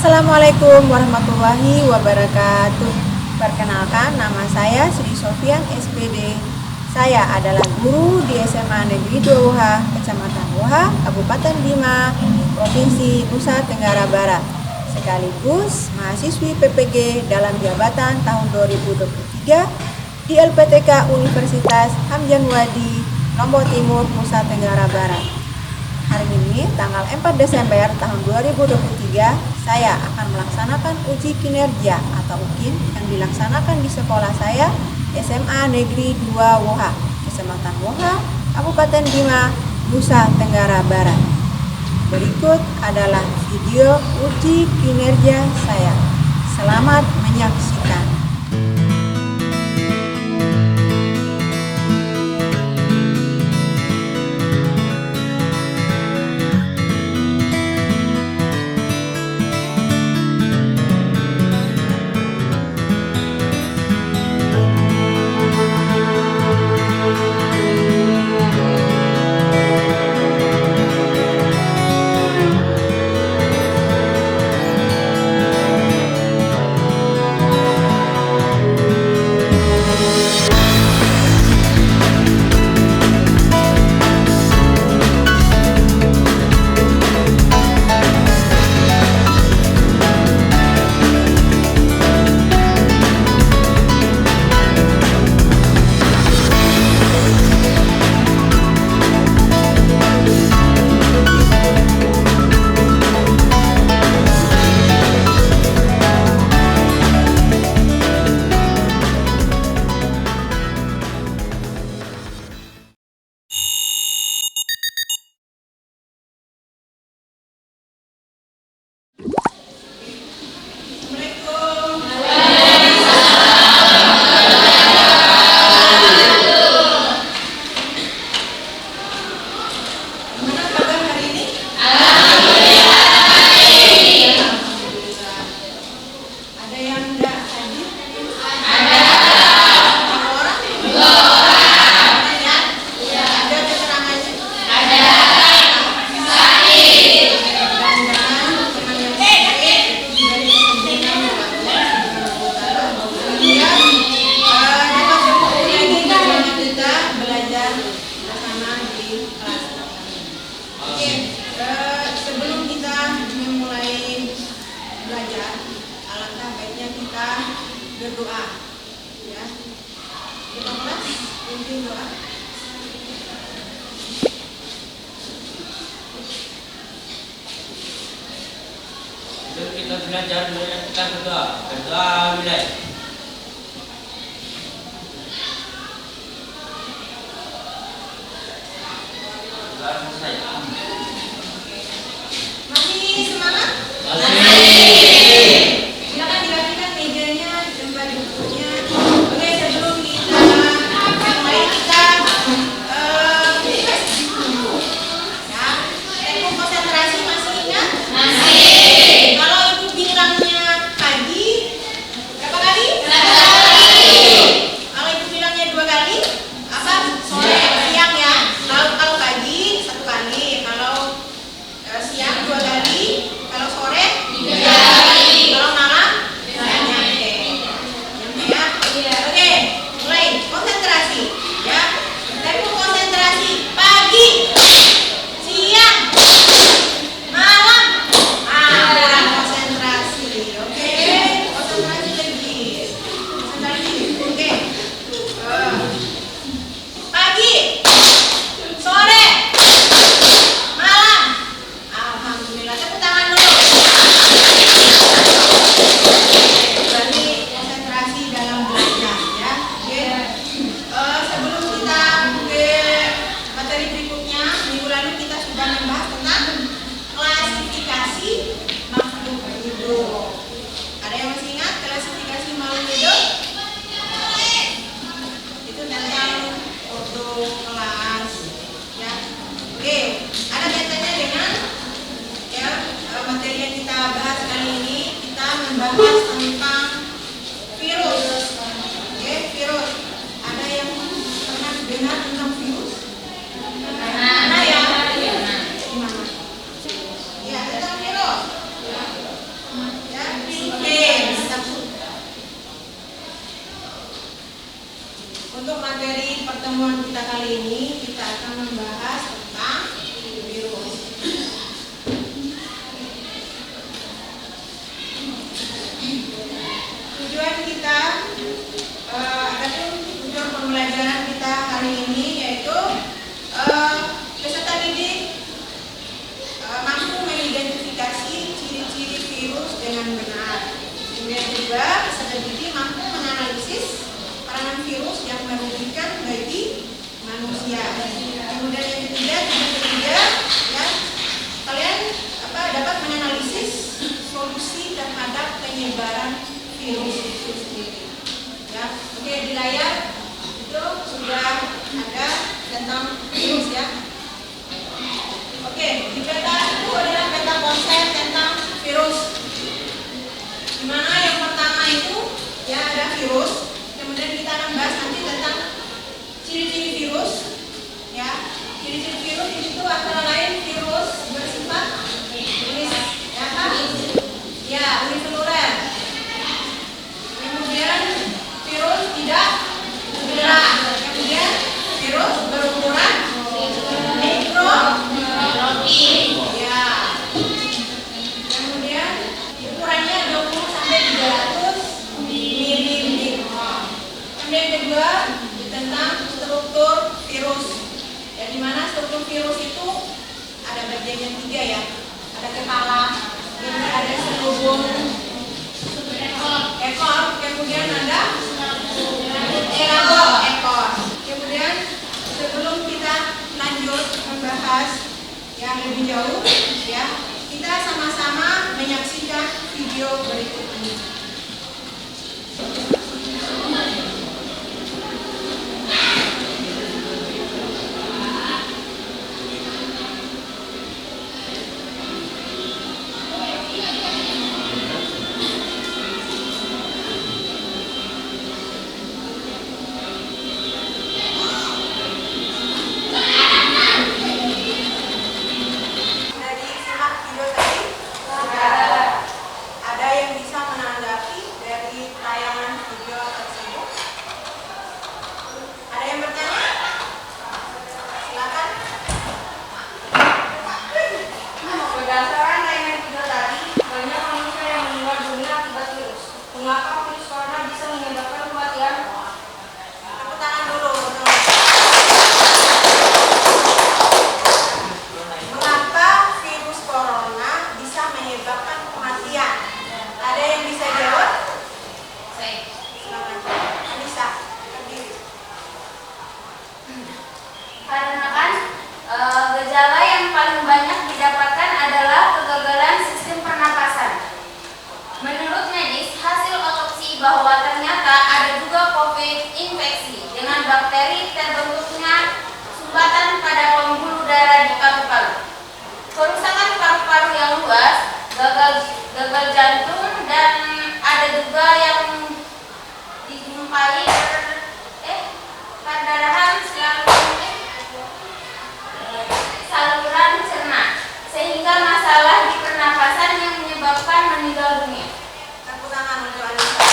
Assalamualaikum warahmatullahi wabarakatuh. Perkenalkan, nama saya Sri Sofian SPD. Saya adalah guru di SMA Negeri 2 Woha, Kecamatan Woha, Kabupaten Bima, Provinsi Nusa Tenggara Barat. Sekaligus mahasiswi PPG dalam jabatan tahun 2023 di LPTK Universitas Hamdan Wadi, Lombok Timur, Nusa Tenggara Barat. Hari ini, tanggal 4 Desember tahun 2023, saya akan melaksanakan uji kinerja atau UKIN yang dilaksanakan di sekolah saya, SMA Negeri 2 Woha, Kecamatan Woha, Kabupaten Bima, Nusa Tenggara Barat. Berikut adalah video uji kinerja saya. Selamat menyaksikan. Berdoa, ya. Kita mulai pimpin doa. Kita belajar kita berdoa mulai. Masih semangat? Silakan dirapikan mejanya, tempat duduknya. Oke, sebelum kita mulai kita dulu. Ya, teknik konsentrasi masih ingat? Masih. Kalau ibu bilangnya pagi, berapa kali? pertemuan kita kali ini kita akan membahas tentang virus. Tujuan kita tujuan pembelajaran kita hari ini yaitu peserta didik mampu mengidentifikasi ciri-ciri virus dengan benar. Kemudian juga peserta didik mampu menganalisis peranan virus yang merugikan bagi manusia. Kemudian yang ketiga, ya, kalian dapat menganalisis solusi terhadap penyebaran virus itu sendiri. Ya, oke, di layar itu sudah ada tentang virus ya. Oke, di peta itu adalah peta konsep tentang virus. Dimana yang pertama itu ya ada virus. Kemudian kita akan bahas nanti tentang ciri-ciri virus. Ya, ciri-ciri virus itu antara lain virus bersifat uniseluler. Kemudian virus tidak bergerak. Kemudian virus berukuran mikroskopik. Ya. Kemudian ukurannya 20 sampai 300 mm. Kemudian kedua tentang struktur virus. Ya, di mana struktur virus itu ada bagian yang tiga ya. Ada kepala, kemudian ada selubung, ekor, kemudian ada ekor. Kemudian sebelum kita lanjut membahas yang lebih jauh, ya, kita sama-sama menyaksikan video berikut ini. Gejala yang paling banyak didapatkan adalah kegagalan sistem pernapasan. Menurut medis, hasil otopsi bahwa ternyata ada juga COVID infeksi dengan bakteri terbentuknya sumbatan pada pembuluh darah di paru-paru. Kerusakan paru-paru yang luas, gagal jantung, dan ada juga yang dijumpai perdarahan saluran cerna, sehingga masalah di pernapasan yang menyebabkan meninggal dunia. Tepuk tangan untuk Anissa.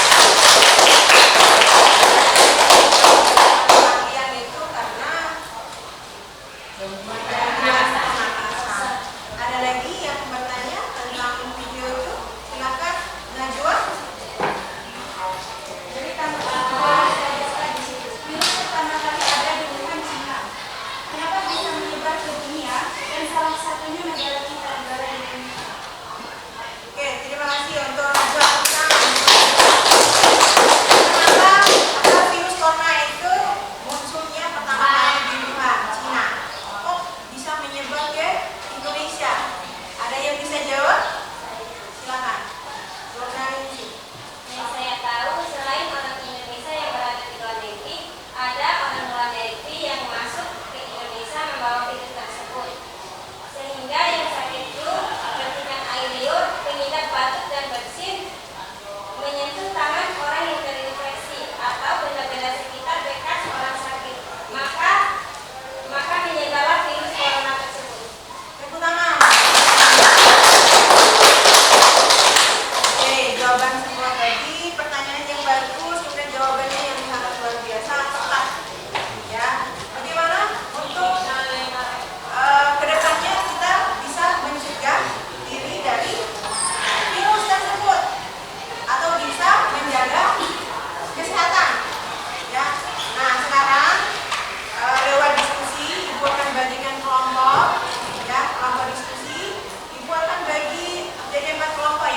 Kalian itu karena pernapasan. Ada lagi yang bertanya tentang video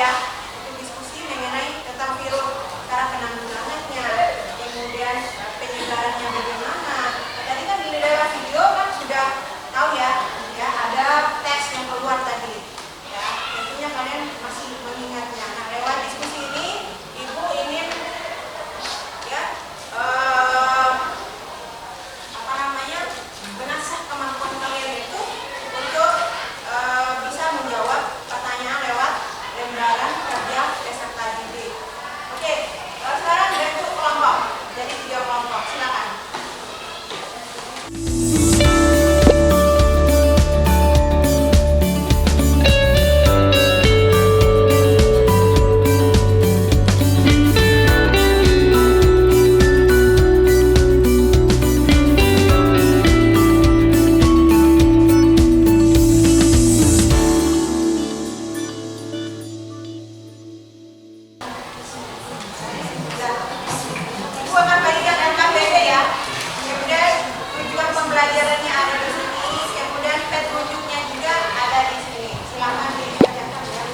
ya untuk diskusi mengenai tentang virus, cara penanggulangannya, kemudian penyebarannya bagaimana. Tadi kan di lewat video kan sudah tahu ya, ada teks yang keluar tadi. Ya, tentunya kalian masih mengingatnya. Nah, lewat diskusi ini Ibu ingin ya menasah kemampuan kalian itu untuk bisa menjawab pertanyaan lewat lembaran kerja peserta didik. Oke, sekarang bentuk kelompok jadi 3 kelompok, silakan. Ibu akan bagikan LKPD ya. Kemudian tujuan pembelajarannya ada di sini. Kemudian petunjuknya juga ada di sini. Silakan dikerjakan ya.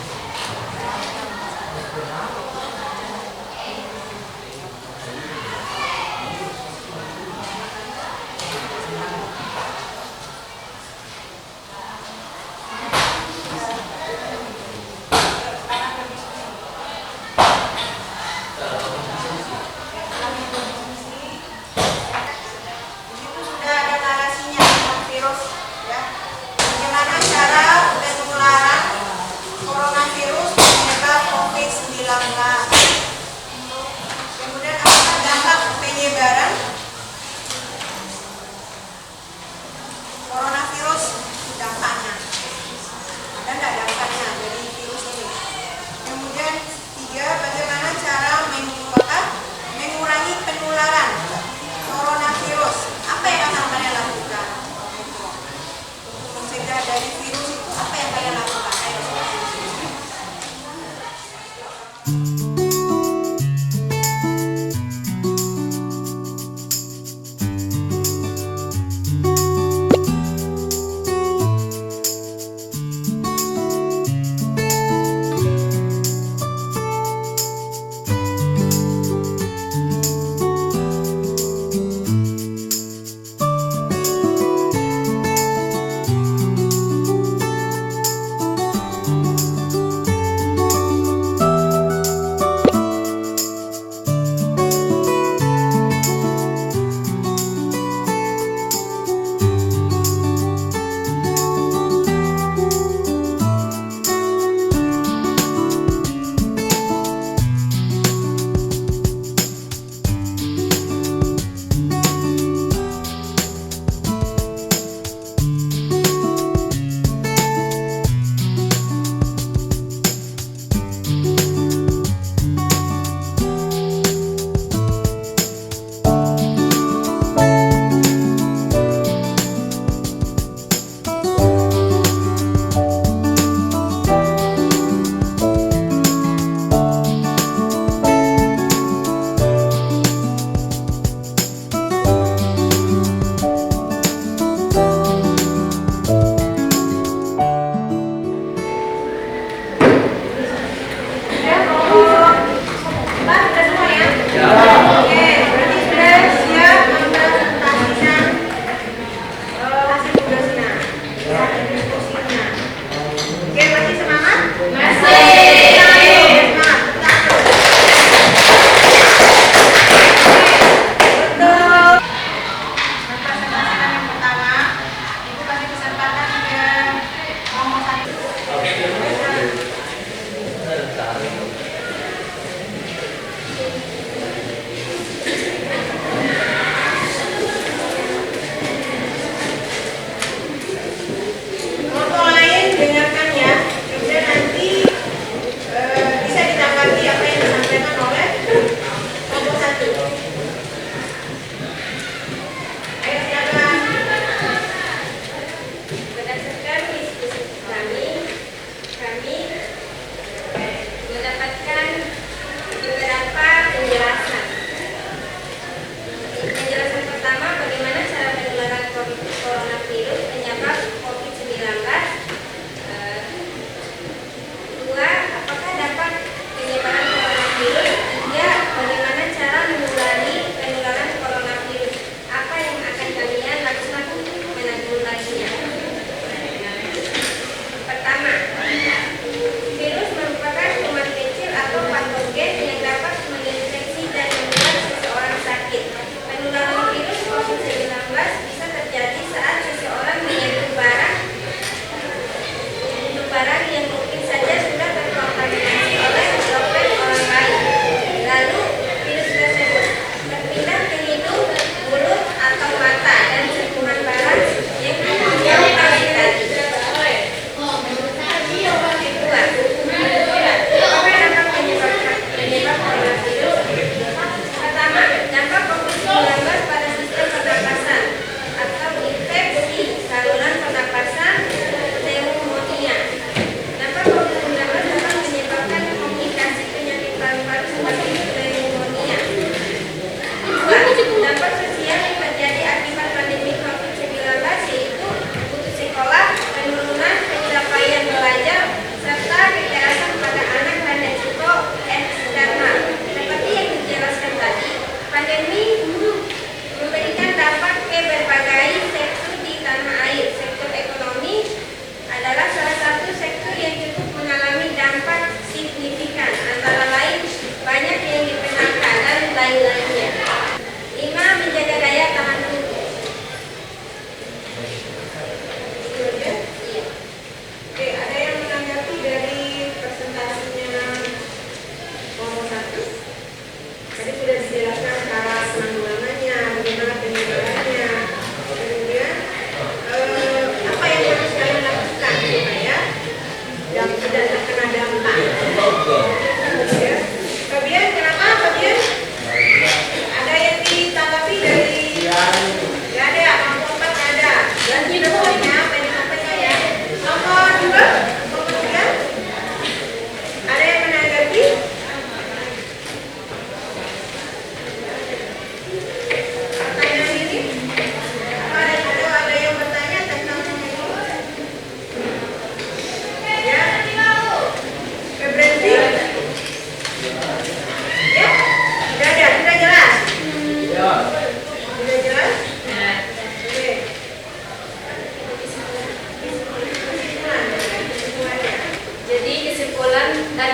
Itu sudah ada narasinya tentang virus ya. Bagaimana cara penularan coronavirus menyebab COVID-19. Kemudian apa dampak penyebaran coronavirus, dampaknya. Ada enggak dampaknya dari virus ini? Kemudian 3, bagaimana cara mengurangi penularan coronavirus. Apa yang akan kalian lakukan? Untuk mencegah dari virus itu apa yang kalian lakukan? Ayo.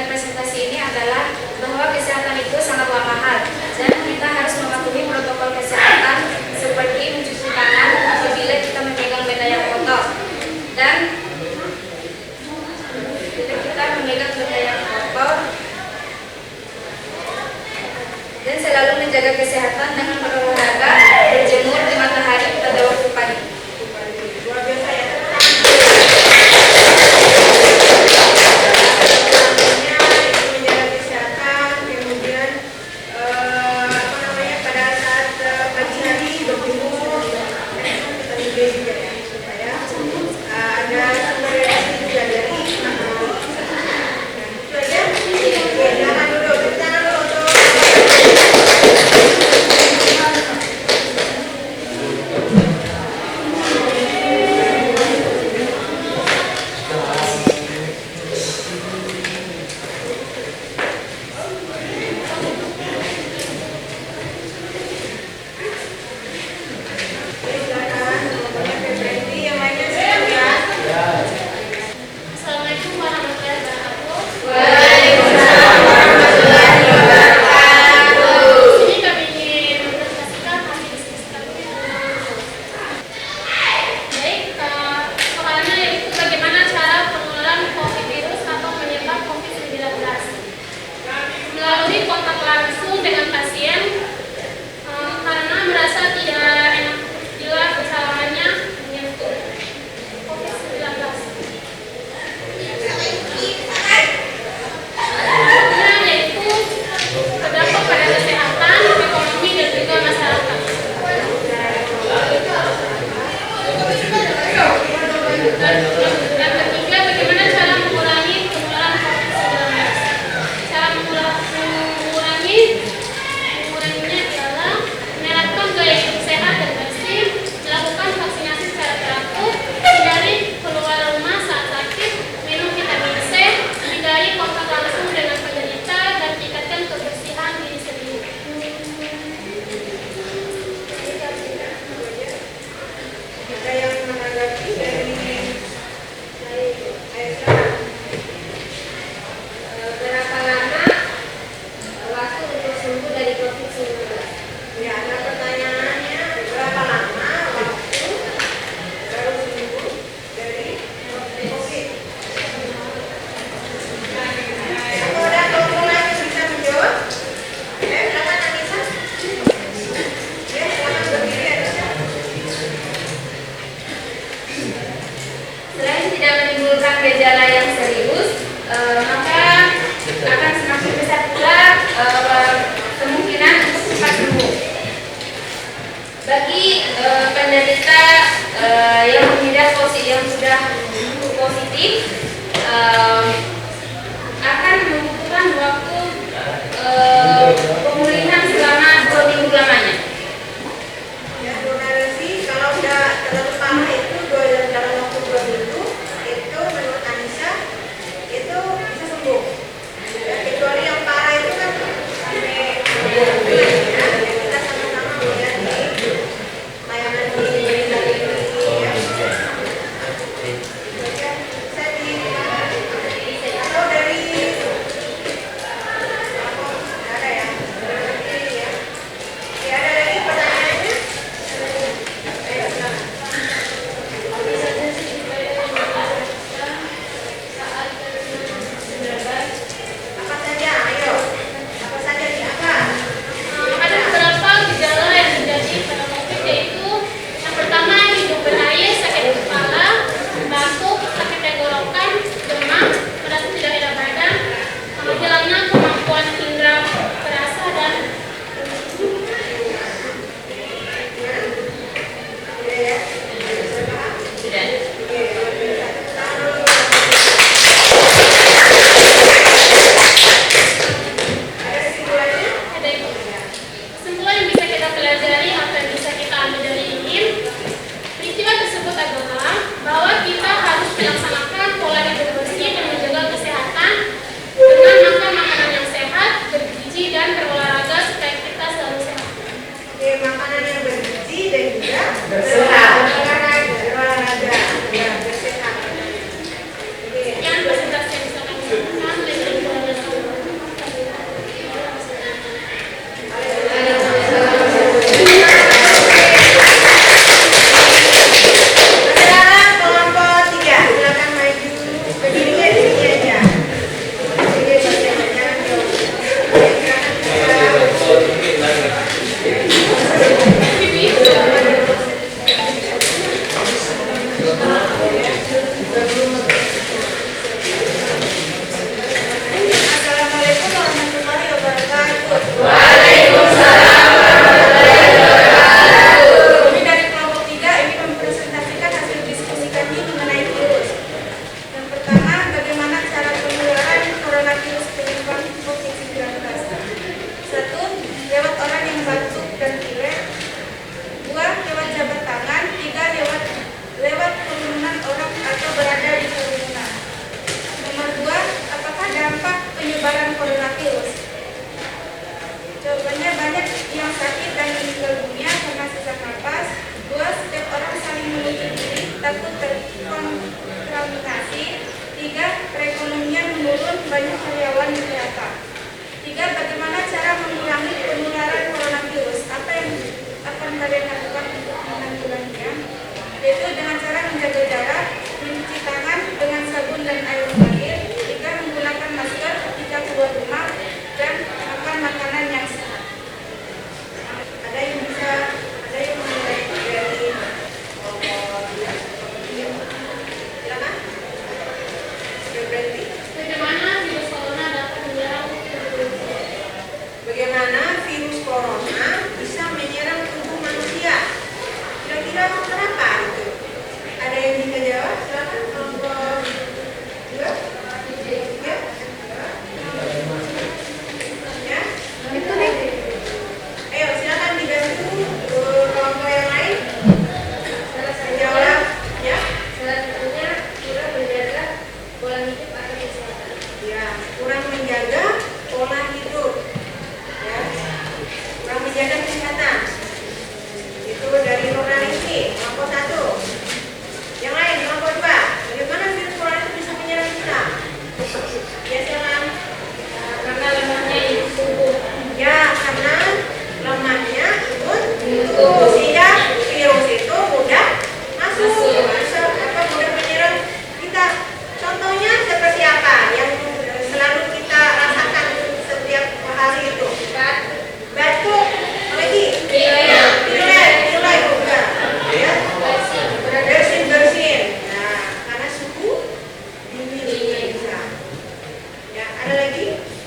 dengan presentasi ini adalah bahwa kesehatan itu sangatlah mahal dan kita harus mematuhi protokol kesehatan seperti mencuci tangan apabila kita memegang benda yang kotor dan selalu menjaga kesehatan dengan berolahraga, berjemur di matahari pada waktu pagi. Luar biasa ya. Itu menjadi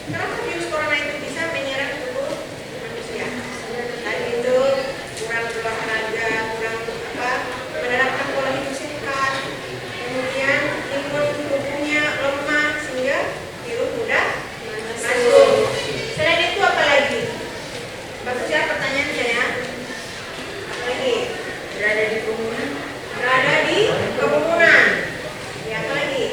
Kenapa virus corona itu bisa menyerang tubuh manusia? Tadi itu kurang berolahraga, kurang menerapkan pola hidup sehat, kemudian imun tubuhnya lemah sehingga virus mudah masuk. Selain itu apa lagi? Bagus ya pertanyaannya ya. Apa lagi? Berada di kerumunan. Berada di kerumunan. Ya, apa lagi?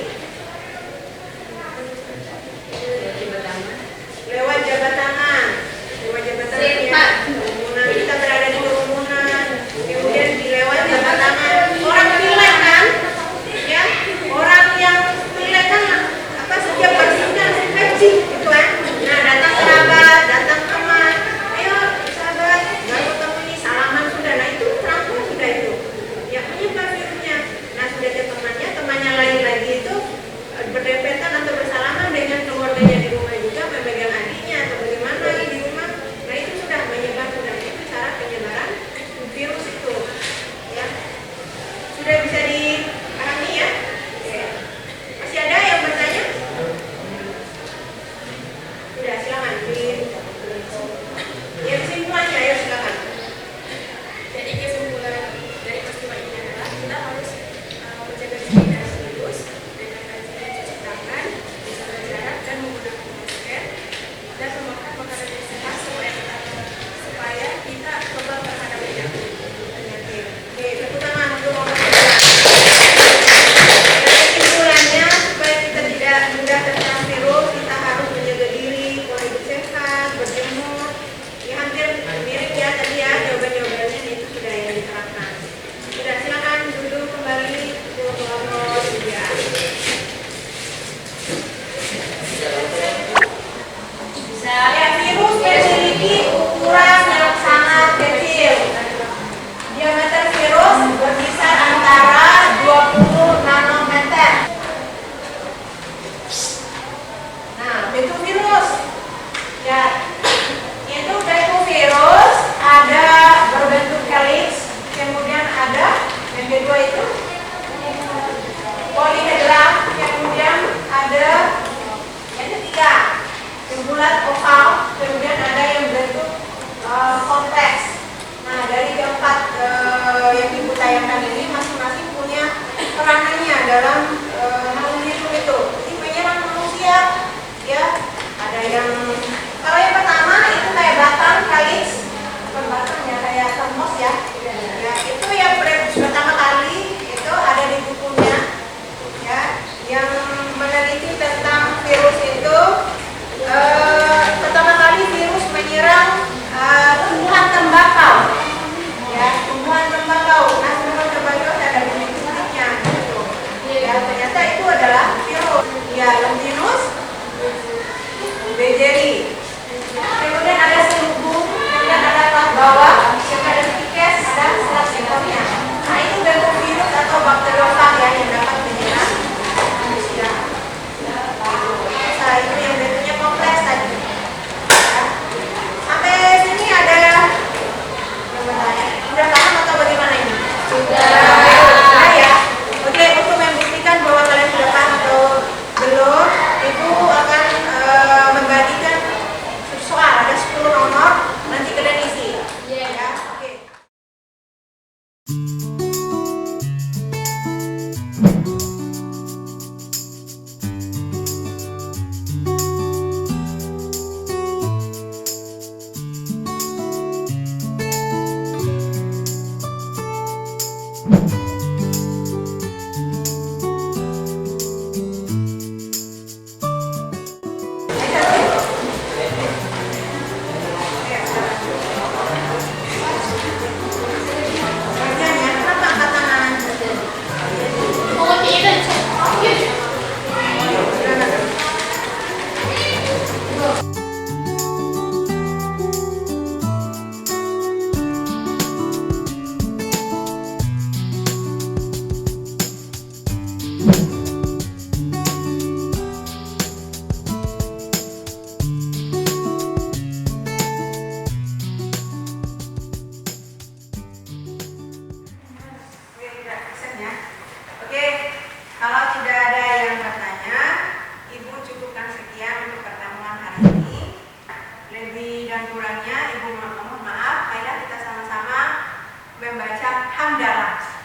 darah.